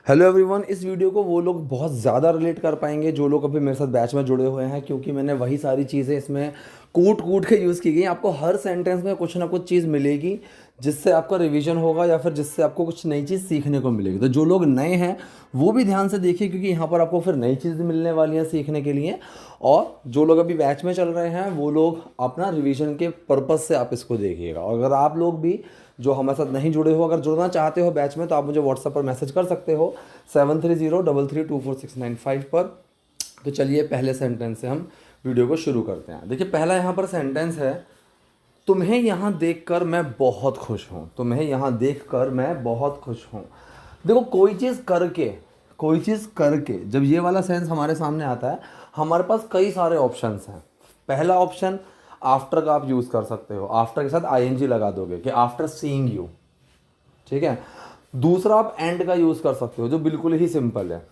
Hello everyone. इस video को वो लोग बहुत ज़्यादा रिलेट कर पाएंगे जो लोग अभी मेरे साथ बैच में जुड़े हुए हैं, क्योंकि मैंने वही सारी चीज़ें इसमें कूट कूट के यूज़ की गई। आपको हर सेंटेंस में कुछ ना कुछ चीज़ मिलेगी जिससे आपका रिवीजन होगा या फिर जिससे आपको कुछ नई चीज़ सीखने को मिलेगी। तो जो लोग नए हैं वो भी ध्यान से देखिए, क्योंकि यहाँ पर आपको फिर नई चीज़ मिलने वाली हैं सीखने के लिए। और जो लोग अभी बैच में चल रहे हैं वो लोग अपना रिवीजन के पर्पज़ से आप इसको देखिएगा। और अगर आप लोग भी जो हमारे साथ नहीं जुड़े हो, अगर जुड़ना चाहते हो बैच में, तो आप मुझे व्हाट्सएप पर मैसेज कर सकते हो 7303324695 पर। तो चलिए पहले सेंटेंस से हम वीडियो को शुरू करते हैं। देखिए पहला यहाँ पर सेंटेंस है, तुम्हें यहाँ देखकर मैं बहुत खुश हूँ। तुम्हें यहाँ देखकर मैं बहुत खुश हूँ। देखो कोई चीज़ करके जब ये वाला सेंस हमारे सामने आता है, हमारे पास कई सारे ऑप्शंस हैं। पहला ऑप्शन आफ्टर का आप यूज़ कर सकते हो, आफ्टर के साथ आईएनजी लगा दोगे कि आफ्टर सीइंग यू, ठीक है। दूसरा आप एंड का यूज़ कर सकते हो जो बिल्कुल ही सिंपल है,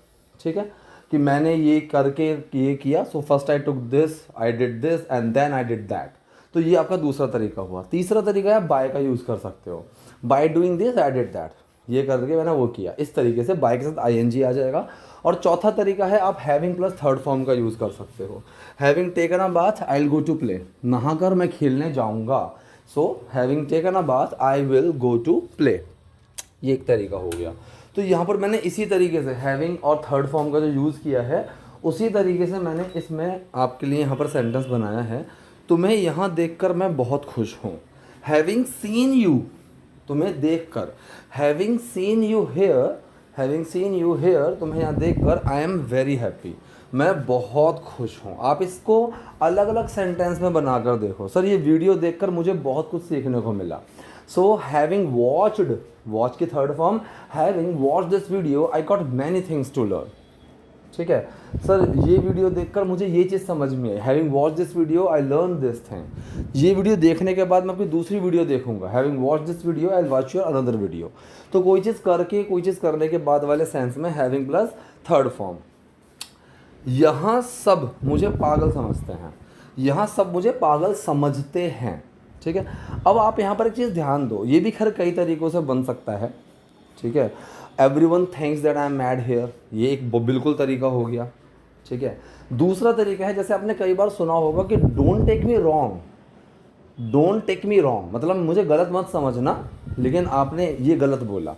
ठीक है, कि मैंने ये करके ये किया, so first I took this, I did this and then I did that. तो ये आपका दूसरा तरीका हुआ। तीसरा तरीका है बाय का यूज़ कर सकते हो, by doing this I did that, ये करके मैंने वो किया। इस तरीके से बाय के साथ आईएनजी आ जाएगा। और चौथा तरीका है आप हैविंग प्लस थर्ड फॉर्म का यूज़ कर सकते हो। Having taken a bath I will go to play, नहाकर मैं खेलने जाऊंगा। So having taken a bath I will go to play, ये एक तरीका हो गया। तो यहाँ पर मैंने इसी तरीके से हैविंग और थर्ड फॉर्म का जो यूज़ किया है, उसी तरीके से मैंने इसमें आपके लिए यहाँ पर सेंटेंस बनाया है। तुम्हें यहाँ देखकर मैं बहुत खुश हूँ। हैविंग सीन यू, तुम्हें देखकर, having seen you here, having seen you here, तुम्हें यहाँ देखकर आई एम वेरी हैप्पी, मैं बहुत खुश हूँ। आप इसको अलग अलग सेंटेंस में बनाकर देखो। सर ये वीडियो देखकर मुझे बहुत कुछ सीखने को मिला। सो हैविंग वॉच्ड, वॉच की third form, having watch this video I got many things to learn, ठीक है। सर ये वीडियो देखकर मुझे ये चीज़ समझ में आई, having watch this video I learn this thing. ये वीडियो देखने के बाद मैं अपनी दूसरी वीडियो देखूंगा, having watch this video I watch your another video. तो कोई चीज़ करके कोई चीज़ करने के बाद वाले सेंस में हैविंग प्लस थर्ड फॉर्म। यहाँ सब मुझे पागल समझते हैं, यहाँ सब मुझे पागल समझते हैं, ठीक है। अब आप यहाँ पर एक चीज़ ध्यान दो, ये भी खैर कई तरीक़ों से बन सकता है, ठीक है। Everyone thinks that I am mad here, ये एक बिल्कुल तरीका हो गया, ठीक है। दूसरा तरीका है, जैसे आपने कई बार सुना होगा कि don't take me wrong, don't take me wrong मतलब मुझे गलत मत समझना, लेकिन आपने ये गलत बोला,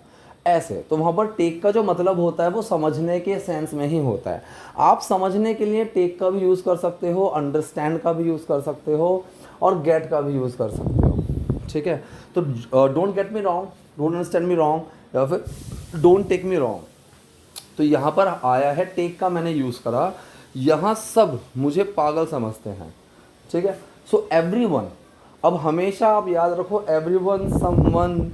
ऐसे। तो वहाँ पर टेक का जो मतलब होता है वो समझने के सेंस में ही होता है। आप समझने के लिए टेक का भी यूज़ कर सकते हो, अंडरस्टैंड का भी यूज़ कर सकते हो, और गेट का भी यूज़ कर सकते हो, ठीक है। तो don't get me wrong, don't understand me wrong, या फिर डोंट टेक मी रॉन्ग। तो यहाँ पर आया है टेक का मैंने यूज़ करा, यहाँ सब मुझे पागल समझते हैं, ठीक है। सो एवरीवन, अब हमेशा आप याद रखो एवरीवन, समवन,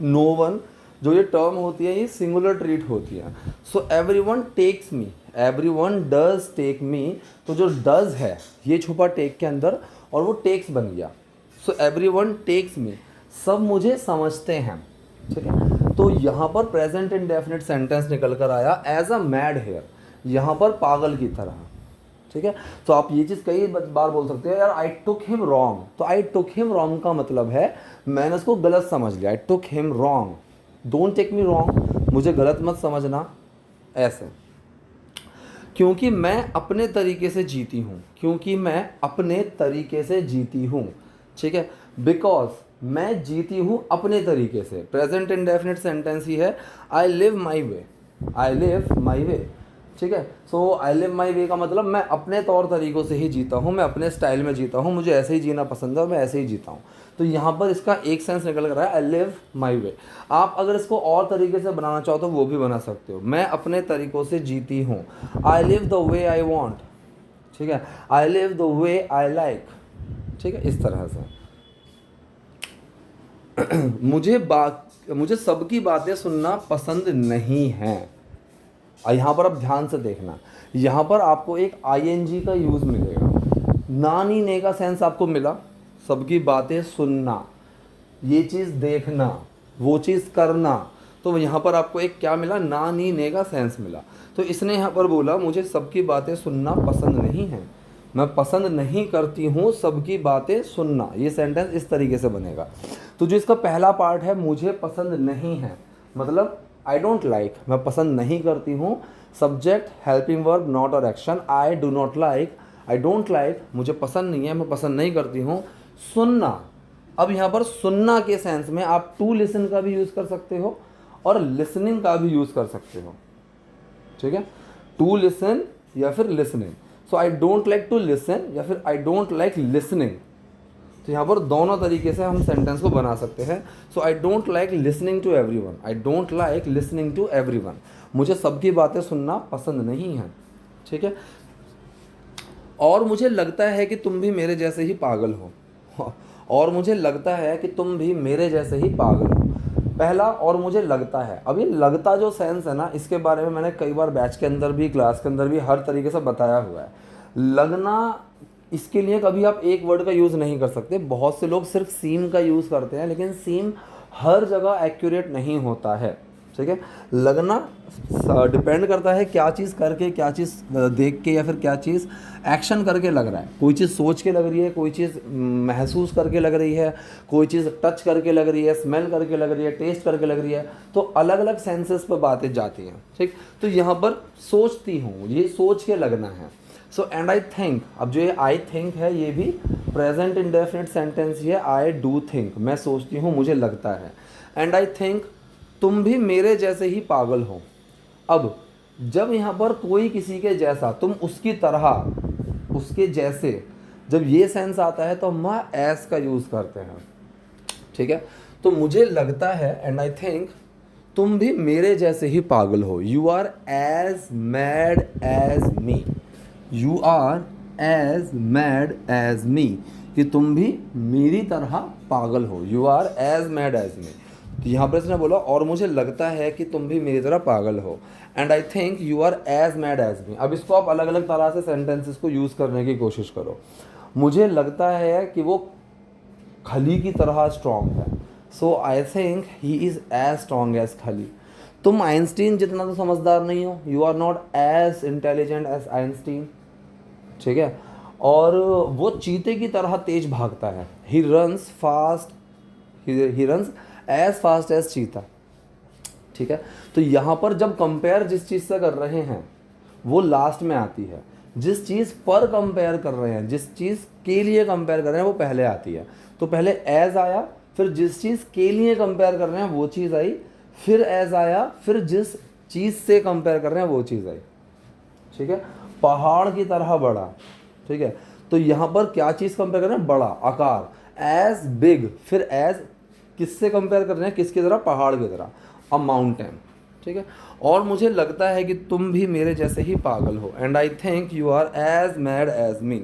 नो वन, जो ये टर्म होती है ये सिंगुलर ट्रीट होती है। So everyone takes me, everyone does take me, तो जो डज है ये छुपा टेक के अंदर और वो टेक्स बन गया। सो एवरीवन टेक्स मी, सब मुझे समझते हैं, ठीक है। तो यहाँ पर प्रेजेंट इंडेफिनिट सेंटेंस निकल कर आया एज अ मैड हेयर, यहाँ पर पागल की तरह, ठीक है। तो आप ये चीज़ कई बार बोल सकते हो, यार आई टुक हिम रॉन्ग। तो आई टुक हिम रॉन्ग का मतलब है मैंने उसको गलत समझ लिया, I took him wrong. Don't take me wrong, मुझे गलत मत समझना, ऐसे। क्योंकि मैं अपने तरीके से जीती हूँ, क्योंकि मैं अपने तरीके से जीती हूँ, ठीक है। बिकॉज मैं जीती हूँ अपने तरीके से, प्रेजेंट इंडेफिनिट सेंटेंस ही है। I live my way, I live my वे, ठीक है। सो आई लिव माई वे का मतलब मैं अपने तौर तरीक़ों से ही जीता हूँ, मैं अपने स्टाइल में जीता हूँ, मुझे ऐसे ही जीना पसंद है और मैं ऐसे ही जीता हूँ। तो यहाँ पर इसका एक सेंस निकल कर आया, आई लिव माई वे। आप अगर इसको और तरीके से बनाना चाहो तो वो भी बना सकते हो, मैं अपने तरीक़ों से जीती हूँ, I live the way I want, ठीक है, I live the way I like, ठीक है, इस तरह से। मुझे सबकी बातें सुनना पसंद नहीं है। यहाँ पर अब ध्यान से देखना, यहाँ पर आपको एक आईएनजी का यूज़ मिलेगा। ना नी ने का सेंस आपको मिला, सबकी बातें सुनना, ये चीज़ देखना, वो चीज़ करना। तो यहाँ पर आपको एक क्या मिला, ना नी ने का सेंस मिला। तो इसने यहाँ पर बोला मुझे सबकी बातें सुनना पसंद नहीं है, मैं पसंद नहीं करती हूँ सबकी बातें सुनना। ये सेंटेंस इस तरीके से बनेगा। तो जो इसका पहला पार्ट है, मुझे पसंद नहीं है, मतलब आई डोंट लाइक, मैं पसंद नहीं करती हूँ। सब्जेक्ट हेल्पिंग वर्ब नॉट और action, I do not like, I don't like मुझे पसंद नहीं है, मैं पसंद नहीं करती हूँ सुनना। अब यहाँ पर सुनना के सेंस में आप टू लिसन का भी यूज़ कर सकते हो और लिसनिंग का भी यूज़ कर सकते हो, ठीक है, टू लिसन या फिर listening. So I don't like to listen या फिर आई डोंट लाइक लिसनिंग। तो यहाँ पर दोनों तरीके से हम सेंटेंस को बना सकते हैं। So I don't like listening to everyone, I don't like listening to everyone, मुझे सबकी बातें सुनना पसंद नहीं है, ठीक है। और मुझे लगता है कि तुम भी मेरे जैसे ही पागल हो, और मुझे लगता है कि तुम भी मेरे जैसे ही पागल हो। पहला और मुझे लगता है, अब ये लगता जो सेंस है ना, इसके बारे में मैंने कई बार बैच के अंदर भी क्लास के अंदर भी हर तरीके से बताया हुआ है। लगना, इसके लिए कभी आप एक वर्ड का यूज़ नहीं कर सकते। बहुत से लोग सिर्फ सीम का यूज़ करते हैं, लेकिन सीम हर जगह एक्यूरेट नहीं होता है, ठीक है। लगना डिपेंड करता है क्या चीज़ करके, क्या चीज़ देख के, या फिर क्या चीज़ एक्शन करके लग रहा है। कोई चीज़ सोच के लग रही है, कोई चीज़ महसूस करके लग रही है, कोई चीज़ टच करके लग रही है, स्मेल करके लग रही है, टेस्ट करके लग रही है, तो अलग अलग सेंसेस पर बातें जाती हैं, ठीक। तो यहाँ पर सोचती हूँ, ये सोच के लगना है। सो एंड आई थिंक, अब जो ये आई थिंक है ये भी प्रेजेंट इंडेफिनिट सेंटेंस ही है। आई डू थिंक, मैं सोचती हूँ, मुझे लगता है। एंड आई थिंक तुम भी मेरे जैसे ही पागल हो। अब जब यहाँ पर कोई किसी के जैसा, तुम उसकी तरह, उसके जैसे, जब ये सेंस आता है तो हम एज का यूज़ करते हैं, ठीक है। तो मुझे लगता है, एंड आई थिंक तुम भी मेरे जैसे ही पागल हो। You are as mad as me, you are as mad as me, कि तुम भी मेरी तरह पागल हो। You are as mad as me. तो यहाँ पर इसने बोला और मुझे लगता है कि तुम भी मेरी तरह पागल हो। And I think you are as mad as me. अब इसको आप अलग अलग तरह से सेंटेंसेस को यूज़ करने की कोशिश करो। मुझे लगता है कि वो खली की तरह स्ट्रॉन्ग है। So I think he is as strong as Khali. तुम आइंस्टीन जितना तो समझदार नहीं हो, you are not as intelligent as Einstein, ठीक है। और वो चीते की तरह तेज भागता है, he runs fast, he runs as fast as cheetah, ठीक है। तो यहाँ पर जब कंपेयर जिस चीज़ से कर रहे हैं वो लास्ट में आती है, जिस चीज़ पर कंपेयर कर रहे हैं, जिस चीज़ के लिए कंपेयर कर रहे हैं वो पहले आती है। तो पहले एज आया, फिर जिस चीज़ के लिए कंपेयर कर रहे हैं वो चीज़ आई, फिर एज आया, फिर जिस चीज़ से कंपेयर कर रहे हैं वो चीज़ आई, ठीक है। पहाड़ की तरह बड़ा, ठीक है। तो यहाँ पर क्या चीज़ कंपेयर कर रहे हैं? बड़ा, आकार, एज बिग, फिर एज किससे कंपेयर कर रहे हैं? किसकी तरह? पहाड़ की तरह, अ माउंटेन, ठीक है। और मुझे लगता है कि तुम भी मेरे जैसे ही पागल हो। And I think you are as mad as me.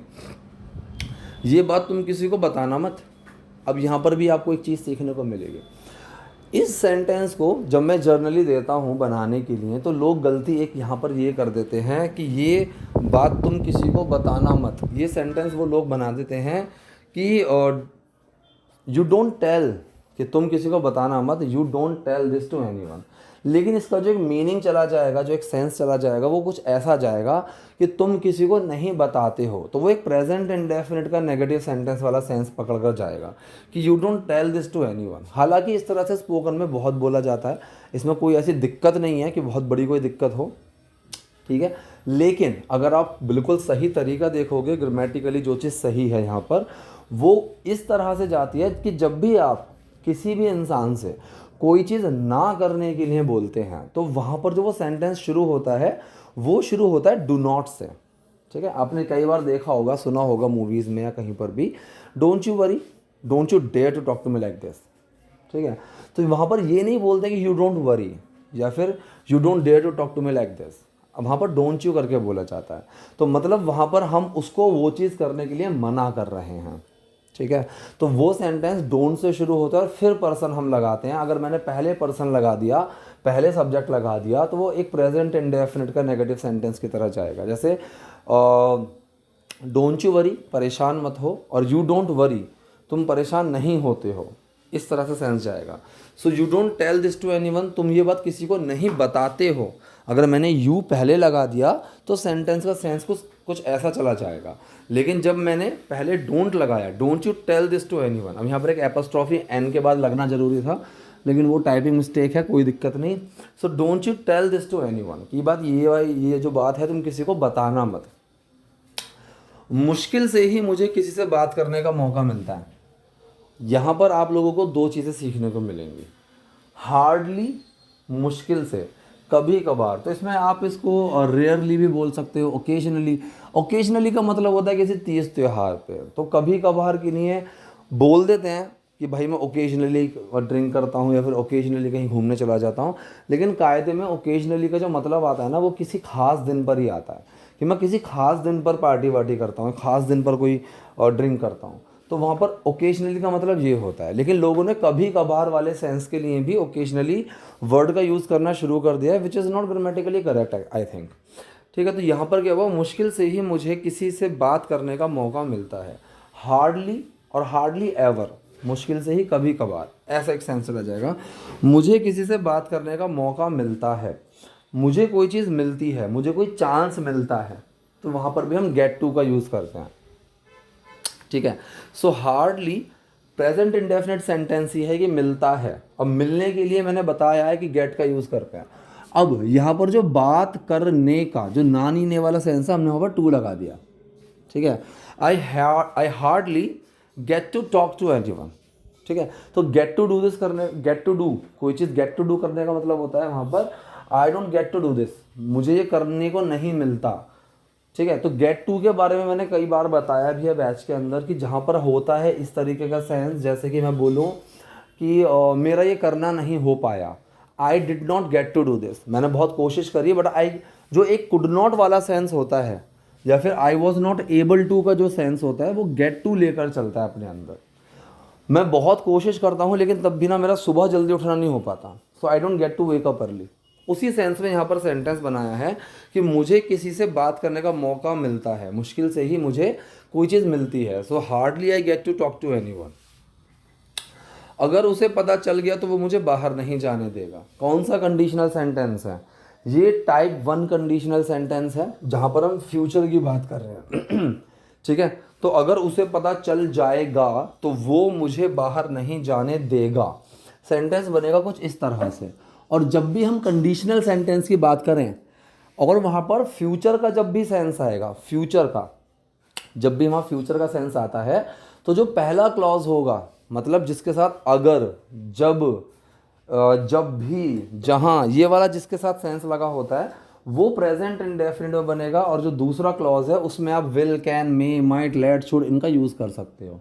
ये बात तुम किसी को बताना मत। अब यहाँ पर भी आपको एक चीज़ सीखने को मिलेगी। इस सेंटेंस को जब मैं जर्नली देता हूँ बनाने के लिए, तो लोग गलती एक यहाँ पर ये कर देते हैं कि ये बात तुम किसी को बताना मत। ये सेंटेंस वो लोग बना देते हैं कि यू डोंट टेल, कि तुम किसी को बताना मत, you don't tell this to anyone. लेकिन इसका जो एक मीनिंग चला जाएगा, जो एक सेंस चला जाएगा, वो कुछ ऐसा जाएगा कि तुम किसी को नहीं बताते हो। तो वो एक प्रेजेंट इंडेफिनिट का नेगेटिव सेंटेंस वाला सेंस पकड़ कर जाएगा कि you don't tell this to anyone. हालांकि इस तरह से स्पोकन में बहुत बोला जाता है, इसमें कोई ऐसी दिक्कत नहीं है कि बहुत बड़ी कोई दिक्कत हो, ठीक है। लेकिन अगर आप बिल्कुल सही तरीका देखोगे, ग्रामेटिकली जो चीज़ सही है यहाँ पर, वो इस तरह से जाती है कि जब भी आप किसी भी इंसान से कोई चीज़ ना करने के लिए बोलते हैं, तो वहाँ पर जो वो सेंटेंस शुरू होता है वो शुरू होता है डू नॉट से, ठीक है। आपने कई बार देखा होगा, सुना होगा मूवीज़ में या कहीं पर भी, don't you worry, don't you dare to talk to me like this, ठीक है। तो वहाँ पर ये नहीं बोलते कि यू डोंट वरी या फिर you don't dare to talk to me like this. अब वहाँ पर डोंट यू करके बोला जाता है। तो मतलब वहाँ पर हम उसको वो चीज़ करने के लिए मना कर रहे हैं, ठीक है। तो वो सेंटेंस डोंट से शुरू होता है और फिर पर्सन हम लगाते हैं। अगर मैंने पहले पर्सन लगा दिया, पहले सब्जेक्ट लगा दिया, तो वो एक प्रेजेंट इंडेफिनिट का नेगेटिव सेंटेंस की तरह जाएगा। जैसे डोंट यू वरी, परेशान मत हो, और यू डोंट वरी, तुम परेशान नहीं होते हो, इस तरह से सेंस जाएगा। So you don't tell this to anyone, तुम ये बात किसी को नहीं बताते हो। अगर मैंने यू पहले लगा दिया तो सेंटेंस का सेंस कुछ ऐसा चला जाएगा। लेकिन जब मैंने पहले डोंट लगाया, don't you tell this to anyone, अब यहाँ पर एक एपोस्ट्रॉफी एन के बाद लगना जरूरी था, लेकिन वो टाइपिंग मिस्टेक है, कोई दिक्कत नहीं। So don't you tell this to anyone, की बात ये जो बात है तुम किसी को बताना मत। मुश्किल से ही मुझे किसी से बात करने का मौका मिलता है। यहाँ पर आप लोगों को दो चीज़ें सीखने को मिलेंगी, हार्डली, मुश्किल से, कभी कभार। तो इसमें आप इसको रेयरली भी बोल सकते हो, ओकेजनली। ओकेजनली का मतलब होता है किसी तीज त्यौहार पे, तो कभी कभार के लिए बोल देते हैं कि भाई मैं ओकेजनली ड्रिंक करता हूँ या फिर ओकेजनली कहीं घूमने चला जाता हूँ। लेकिन कायदे में ओकेजनली का जो मतलब आता है ना, वो किसी खास दिन पर ही आता है, कि मैं किसी खास दिन पर पार्टी वार्टी करता हूँ, खास दिन पर कोई ड्रिंक करता हूँ, तो वहाँ पर ओकेजनली का मतलब ये होता है। लेकिन लोगों ने कभी कभार वाले सेंस के लिए भी ओकेजनली वर्ड का यूज़ करना शुरू कर दिया है, which is not grammatically correct I think. ठीक है, तो यहाँ पर क्या हुआ, मुश्किल से ही मुझे किसी से बात करने का मौका मिलता है। हार्डली और हार्डली एवर, मुश्किल से ही कभी कभार, ऐसा एक सेंस चला जाएगा। मुझे किसी से बात करने का मौका मिलता है, मुझे कोई चीज़ मिलती है, मुझे कोई चांस मिलता है, तो वहाँ पर भी हम गेट टू का यूज़ करते हैं। ठीक है, so hardly present indefinite sentence ही है कि मिलता है। अब मिलने के लिए मैंने बताया है कि गेट का यूज़ करते हैं। अब यहाँ पर जो बात करने का जो नानी ने वाला सेंस है, हमने वहाँ पर टू लगा दिया। ठीक है, I hardly get to talk to anyone. ठीक है, तो गेट टू डू दिस करने, गेट टू डू, कोई चीज़ गेट टू डू करने का मतलब होता है वहाँ पर I don't get to do this, मुझे ये करने को नहीं मिलता। ठीक है, तो गेट टू के बारे में मैंने कई बार बताया भी है बैच के अंदर, कि जहाँ पर होता है इस तरीके का सेंस, जैसे कि मैं बोलूँ कि मेरा ये करना नहीं हो पाया, I did not get to do this, मैंने बहुत कोशिश करी बट आई, जो एक कुड नॉट वाला सेंस होता है, या फिर I was not able to का जो सेंस होता है, वो गेट टू लेकर चलता है अपने अंदर। मैं बहुत कोशिश करता हूँ लेकिन तब भी ना मेरा सुबह जल्दी उठना नहीं हो पाता, so I don't get to wake up early. उसी सेंस में यहाँ पर सेंटेंस बनाया है कि मुझे किसी से बात करने का मौका मिलता है, मुश्किल से ही मुझे कोई चीज़ मिलती है। So hardly I get to talk to anyone. अगर उसे पता चल गया तो वो मुझे बाहर नहीं जाने देगा। कौन सा कंडीशनल सेंटेंस है ये? टाइप 1 कंडीशनल सेंटेंस है, जहाँ पर हम फ्यूचर की बात कर रहे हैं। ठीक है, तो अगर उसे पता चल जाएगा तो वो मुझे बाहर नहीं जाने देगा। सेंटेंस बनेगा कुछ इस तरह से। और जब भी हम कंडीशनल सेंटेंस की बात करें और वहाँ पर फ्यूचर का जब भी सेंस आएगा, फ्यूचर का जब भी वहाँ फ्यूचर का सेंस आता है, तो जो पहला क्लॉज होगा, मतलब जिसके साथ अगर, जब, जब भी, जहाँ, ये वाला जिसके साथ सेंस लगा होता है, वो प्रेजेंट इंडेफिनिट में बनेगा। और जो दूसरा क्लॉज है उसमें आप will, can, may, might, let, should इनका यूज़ कर सकते हो।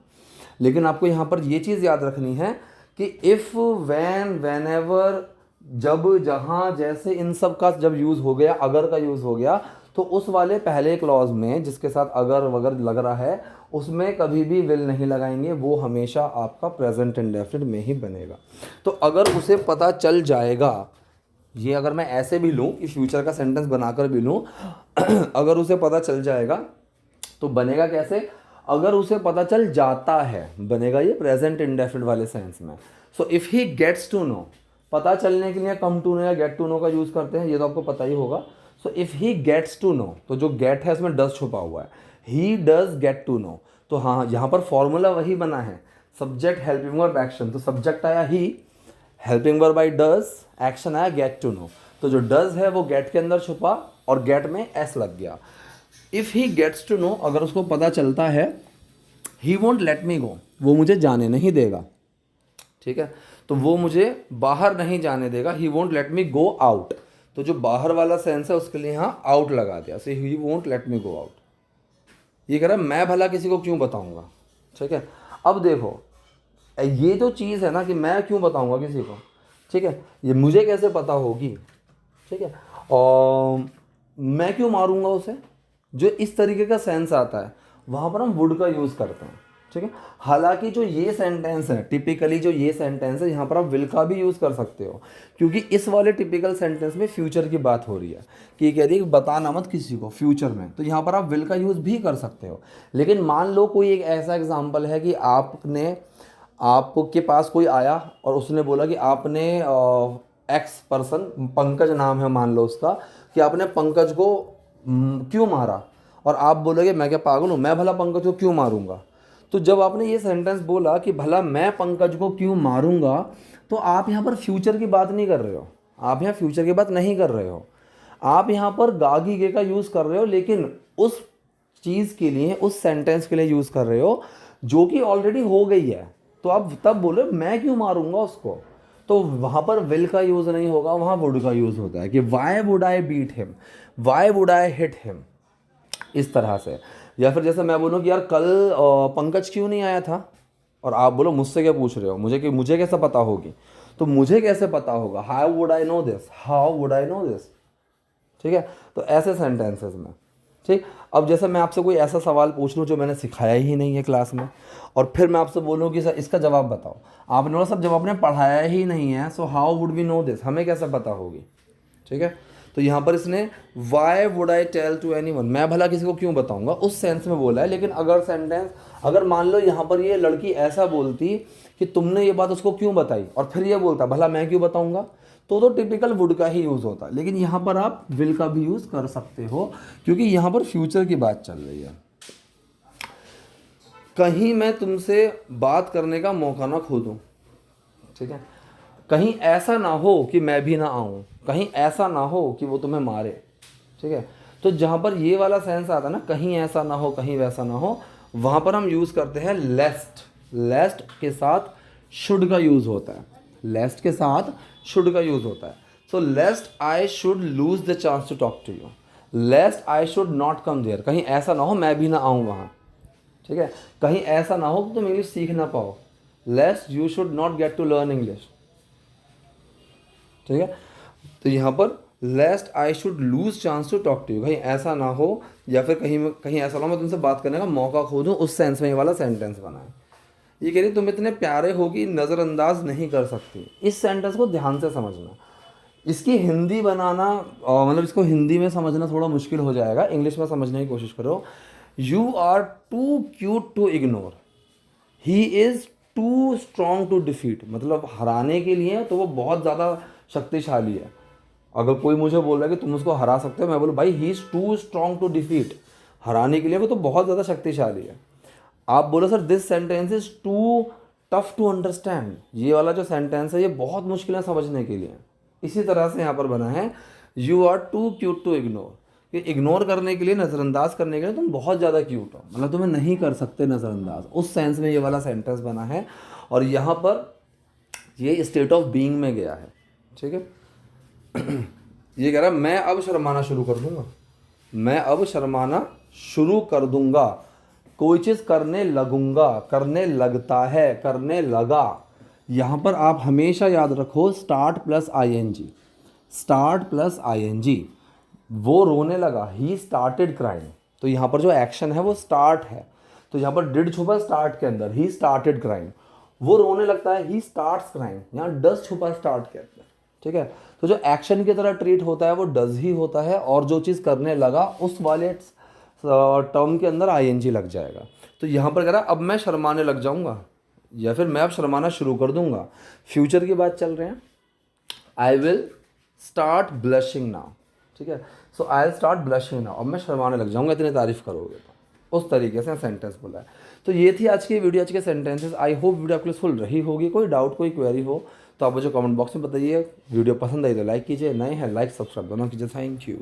लेकिन आपको यहाँ पर ये चीज़ याद रखनी है कि इफ़, वैन, वेनेवर, जब, जहाँ, जैसे, इन सब का जब यूज़ हो गया, अगर का यूज़ हो गया, तो उस वाले पहले क्लॉज में जिसके साथ अगर वगर लग रहा है, उसमें कभी भी विल नहीं लगाएंगे, वो हमेशा आपका प्रेजेंट इंडेफिनिट में ही बनेगा। तो अगर उसे पता चल जाएगा, ये अगर मैं ऐसे भी लूँ कि फ्यूचर का सेंटेंस बनाकर भी लूँ, अगर उसे पता चल जाएगा तो बनेगा कैसे? अगर उसे पता चल जाता है बनेगा ये प्रेजेंट इंडेफिनिट वाले सेंस में। So if he gets to know, पता चलने के लिए कम टू नो या गेट टू नो का यूज़ करते हैं, ये तो आपको पता ही होगा। So if he gets to know, तो जो गेट है उसमें डज छुपा हुआ है, he does get to know. तो हाँ, यहाँ पर फॉर्मूला वही बना है, सब्जेक्ट, हेल्पिंग वर्ब, एक्शन। तो सब्जेक्ट आया he, helping verb I does, action आया गेट टू नो। तो जो डज है वो गेट के अंदर छुपा और गेट में एस लग गया। If he gets to know, अगर उसको पता चलता है, ही वोंट लेट मी गो, वो मुझे जाने नहीं देगा। ठीक है, तो वो मुझे बाहर नहीं जाने देगा, ही won't let me go out. तो जो बाहर वाला सेंस है उसके लिए यहाँ आउट लगा दिया, so he won't let me go out. ये कह रहा है मैं भला किसी को क्यों बताऊंगा। ठीक है, अब देखो ये जो चीज़ है ना कि मैं क्यों बताऊंगा किसी को, ठीक है, ये मुझे कैसे पता होगी, ठीक है, और मैं क्यों मारूंगा उसे, जो इस तरीके का सेंस आता है वहाँ पर हम वुड का यूज़ करते हैं। ठीक है, हालांकि जो ये सेंटेंस है, टिपिकली जो ये सेंटेंस है, यहाँ पर आप विल का भी यूज़ कर सकते हो, क्योंकि इस वाले टिपिकल सेंटेंस में फ्यूचर की बात हो रही है कि ये कह रही है कि बताना मत किसी को फ्यूचर में, तो यहाँ पर आप विल का यूज़ भी कर सकते हो। लेकिन मान लो कोई एक ऐसा एग्जाम्पल है कि आपके पास कोई आया और उसने बोला कि आपने एक्स पर्सन, पंकज नाम है मान लो उसका, कि आपने पंकज को क्यों मारा, और आप बोलोगे मैं क्या पागल हूँ, मैं भला पंकज को क्यों मारूंगा। तो जब आपने ये सेंटेंस बोला कि भला मैं पंकज को क्यों मारूंगा, तो आप यहाँ पर फ्यूचर की बात नहीं कर रहे हो, आप यहाँ फ्यूचर की बात नहीं कर रहे हो, आप यहाँ पर गागी गे का यूज़ कर रहे हो, लेकिन उस चीज़ के लिए, उस सेंटेंस के लिए यूज़ कर रहे हो जो कि ऑलरेडी हो गई है। तो आप तब बोलो मैं क्यों मारूंगा उसको, तो वहाँ पर विल का यूज़ नहीं होगा, वहाँ वुड का यूज़ होता है कि why would I beat him, why would I hit him, इस तरह से। या फिर जैसे मैं बोलूँ कि यार कल पंकज क्यों नहीं आया था, और आप बोलो मुझसे क्या पूछ रहे हो, मुझे कैसे पता होगी, तो मुझे कैसे पता होगा, how would I know this, how would I know this, ठीक है। तो ऐसे सेंटेंसेस में, ठीक। अब जैसे मैं आपसे कोई ऐसा सवाल पूछ लूँ जो मैंने सिखाया ही नहीं है क्लास में, और फिर मैं आपसे बोलूँ कि सर इसका जवाब बताओ, आपने बोला सब जब आपने पढ़ाया ही नहीं है, so how would we know this, हमें कैसे पता होगी, ठीक है। तो यहाँ पर इसने why would I tell to anyone, मैं भला किसी को क्यों बताऊंगा, उस सेंस में बोला है। लेकिन अगर सेंटेंस, अगर मान लो यहाँ पर ये लड़की ऐसा बोलती कि तुमने ये बात उसको क्यों बताई, और फिर ये बोलता भला मैं क्यों बताऊंगा, तो टिपिकल वुड का ही यूज़ होता है। लेकिन यहाँ पर आप विल का भी यूज़ कर सकते हो, क्योंकि यहाँ पर फ्यूचर की बात चल रही है। कहीं मैं तुमसे बात करने का मौका ना खो दूँ, ठीक है। कहीं ऐसा ना हो कि मैं भी ना आऊँ, कहीं ऐसा ना हो कि वो तुम्हें मारे, ठीक है। तो जहाँ पर ये वाला सेंस आता है ना, कहीं ऐसा ना हो, कहीं वैसा ना हो, वहाँ पर हम यूज़ करते हैं लेस्ट। लेस्ट के साथ शुड का यूज़ होता है, लेस्ट के साथ शुड का यूज़ होता है। So lest I should lose the chance to talk to you, lest I should not come there, कहीं ऐसा ना हो मैं भी ना आऊँ वहाँ, ठीक है। कहीं ऐसा ना हो कि तुम इंग्लिश सीख ना पाओ, lest you should not get to learn English, ठीक है। तो यहाँ पर lest I should lose chance to talk to you, कहीं ऐसा ना हो, या फिर कहीं ऐसा ना हो मैं तुमसे बात करने का मौका खो दूँ, उस सेंस में ये वाला सेंटेंस बना है। ये कह रही तुम इतने प्यारे हो कि नज़रअंदाज नहीं कर सकती। इस सेंटेंस को ध्यान से समझना, इसकी हिंदी बनाना, मतलब इसको हिंदी में समझना थोड़ा मुश्किल हो जाएगा, इंग्लिश में समझने की कोशिश करो। You are too cute to ignore, he is too strong to defeat, मतलब हराने के लिए तो वो बहुत ज़्यादा शक्तिशाली है। अगर कोई मुझे बोल रहा है कि तुम उसको हरा सकते हो, मैं बोलूँ भाई he is too strong to defeat, हराने के लिए वो तो बहुत ज़्यादा शक्तिशाली है। आप बोलो sir this sentence is too tough to understand, ये वाला जो सेंटेंस है ये बहुत मुश्किल है समझने के लिए, इसी तरह से यहाँ पर बना है you are too cute to ignore, कि इग्नोर करने के लिए, नज़रअंदाज करने के लिए तुम बहुत ज़्यादा क्यूट हो, मतलब तुम्हें नहीं कर सकते नज़रअंदाज, उस सेंस में ये वाला सेंटेंस बना है। और यहाँ पर ये स्टेट ऑफ बीइंग में गया है, ठीक है। ये कह रहा है मैं अब शर्माना शुरू कर दूंगा, मैं अब शर्माना शुरू कर दूंगा, कोई चीज़ करने लगूंगा, करने लगता है, करने लगा। यहाँ पर आप हमेशा याद रखो start plus ING, start plus ING. वो रोने लगा, ही स्टार्टेड क्राइंग, तो यहाँ पर जो एक्शन है वो स्टार्ट है, तो यहाँ पर डिड छुपा स्टार्ट के अंदर, ही स्टार्टेड क्राइंग। वो रोने लगता है, ही स्टार्ट्स क्राइंग, यहाँ डज छुपा स्टार्ट के अंदर, ठीक है। तो जो एक्शन की तरह ट्रीट होता है वो डज ही होता है, और जो चीज़ करने लगा उस वाले टर्म के अंदर आईएनजी लग जाएगा। तो यहाँ पर कह रहा अब मैं शर्माने लग जाऊँगा, या फिर मैं अब शर्माना शुरू कर दूंगा, फ्यूचर की बात चल रहे हैं। I will start blushing now, ठीक है। So I will start blushing now, अब मैं शर्माने लग जाऊँगा, इतनी तारीफ करोगे तो, उस तरीके से सेंटेंस बोला है। तो ये थी आज की वीडियो, आज के सेंटेंसेस। आई होप वीडियो आपके लिए फुल रही होगी। कोई डाउट, कोई क्वेरी हो तो आप मुझे कमेंट बॉक्स में बताइए। वीडियो पसंद आई तो लाइक कीजिए, नए हैं लाइक सब्सक्राइब दोनों कीजिए। Thank you.